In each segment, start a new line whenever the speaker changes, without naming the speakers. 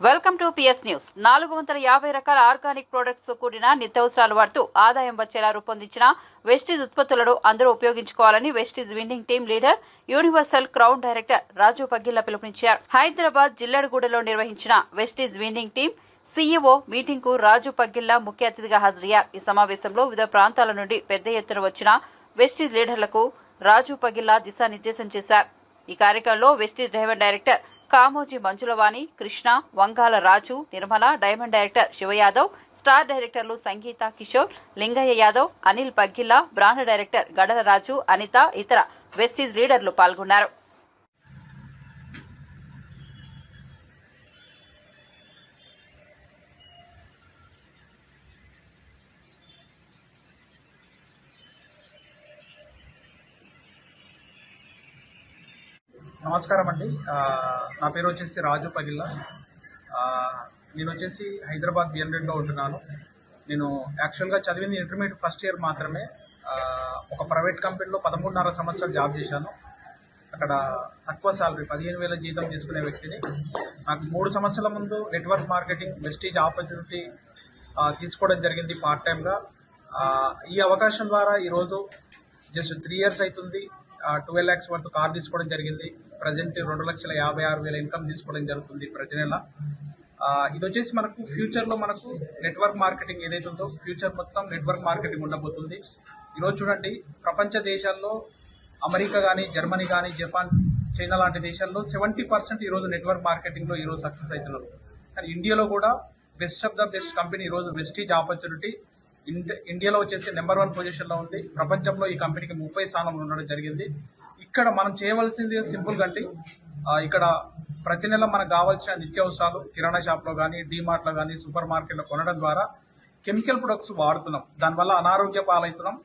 Welcome to PS news. 450 రకాల organic products కూడిన నిత్యావసరాలు వాడుతూ ఆదాయం వచ్చేలా రూపొందించిన వెస్టీజ్ ఉత్పత్తులను అందరూ ఉపయోగించుకోవాలని Vestige winning team leader, universal crown director Raju Paggilla పిలుపునిచ్చారు. హైదరాబాద్ జిల్లెడగూడలో నిర్వహించిన Vestige winning team CEO meeting కు రాజు పగ్గిల్ల ముఖ్య అతిథిగా హాజరయ్యారు. ఈ సమావేశంలో వివిధ ప్రాంతాల నుండి పెద్ద ఎత్తున వచ్చిన వెస్టీజ్ లీడర్లకు రాజు పగ్గిల్ల దిశానిర్దేశం చేశారు. ఈ కార్యక్రమంలో Vestige diamond director Kamoji Manjulavani, Krishna, Vangala Raju, Nirmala, diamond director Siva Yadav, star డైరెక్టర్లు సంగీత, కిషోర్, లింగయ్య యాదవ్, అనిల్ పగ్గిల్ల, బ్రాండ్ డైరెక్టర్ గడల రాజు, అనిత, ఇతర వెస్టీజ్ లీడర్లు పాల్గొన్నారు.
నమస్కారం అండి. నా పేరు వచ్చేసి రాజు పగిల్ల. నేను వచ్చేసి హైదరాబాద్ బిఎన్రెడ్లో ఉంటున్నాను. నేను యాక్చువల్గా చదివింది ఇంటర్మీడియట్ ఫస్ట్ ఇయర్ మాత్రమే. ఒక ప్రైవేట్ కంపెనీలో 13.5 సంవత్సరాలు జాబ్ చేశాను. అక్కడ తక్కువ శాలరీ 15,000 జీతం తీసుకునే వ్యక్తిని. నాకు 3 సంవత్సరాల ముందు నెట్వర్క్ మార్కెటింగ్ వెస్టీజ్ ఆపర్చునిటీ తీసుకోవడం జరిగింది పార్ట్ టైమ్గా. ఈ అవకాశం ద్వారా ఈరోజు జస్ట్ 3 ఇయర్స్ అవుతుంది. 12 lakhs వరకు కార్ తీసుకోవడం జరిగింది. ప్రజెంట్ 2,56,000 ఇన్కమ్ తీసుకోవడం జరుగుతుంది ప్రతి నెల. ఇది వచ్చేసి మనకు ఫ్యూచర్లో మనకు నెట్వర్క్ మార్కెటింగ్ ఏదైతే ఉందో ఫ్యూచర్ మొత్తం నెట్వర్క్ మార్కెటింగ్ ఉండబోతుంది. ఈరోజు చూడండి, ప్రపంచ దేశాల్లో అమెరికా కానీ, జర్మనీ కానీ, జపాన్, చైనా లాంటి దేశాల్లో 70% ఈరోజు నెట్వర్క్ మార్కెటింగ్లో ఈరోజు సక్సెస్ అవుతున్నారు. కానీ ఇండియాలో కూడా best of the best company ఈరోజు వెస్టీజ్ ఆపర్చునిటీ ఇండియాలో వచ్చేసి నెంబర్ 1 పొజిషన్లో ఉంది. ప్రపంచంలో ఈ కంపెనీకి 30 స్థానంలో ఉండడం జరిగింది. ఇక్కడ మనం చేయవలసింది సింపుల్గా అండి, ఇక్కడ ప్రతి నెల మనకు కావాల్సిన నిత్యావసరాలు కిరాణా షాప్లో కానీ, డీమార్ట్లో కానీ, సూపర్ మార్కెట్లో కొనడం ద్వారా కెమికల్ ప్రొడక్ట్స్ వాడుతున్నాం. దానివల్ల అనారోగ్య పాలవుతున్నాం.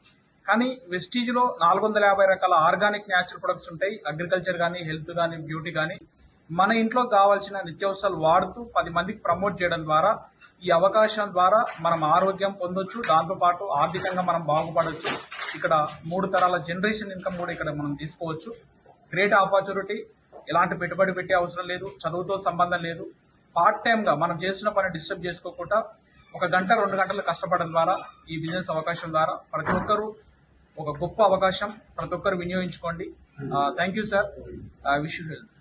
కానీ వెస్టీజ్లో 450 రకాల ఆర్గానిక్ న్యాచురల్ ప్రొడక్ట్స్ ఉంటాయి. అగ్రికల్చర్ కానీ, హెల్త్ కానీ, బ్యూటీ కానీ, మన ఇంట్లో కావాల్సిన నిత్యావసరాలు వాడుతూ 10 మందికి ప్రమోట్ చేయడం ద్వారా ఈ అవకాశం ద్వారా మనం ఆరోగ్యం పొందొచ్చు. దాంతోపాటు ఆర్థికంగా మనం బాగుపడవచ్చు. ఇక్కడ 3 తరాల జనరేషన్ ఇన్కమ్ కూడా ఇక్కడ మనం తీసుకోవచ్చు. Great opportunity. ఎలాంటి పెట్టుబడి పెట్టే అవసరం లేదు. చదువుతో సంబంధం లేదు. పార్ట్ టైమ్గా మనం చేస్తున్న పని డిస్టర్బ్ చేసుకోకుండా 1 గంట 2 గంటలు కష్టపడడం ద్వారా ఈ బిజినెస్ అవకాశం ద్వారా ప్రతి ఒక్కరూ ఒక గొప్ప అవకాశం. ప్రతి ఒక్కరు వినియోగించుకోండి. Thank you sir. Wish you health.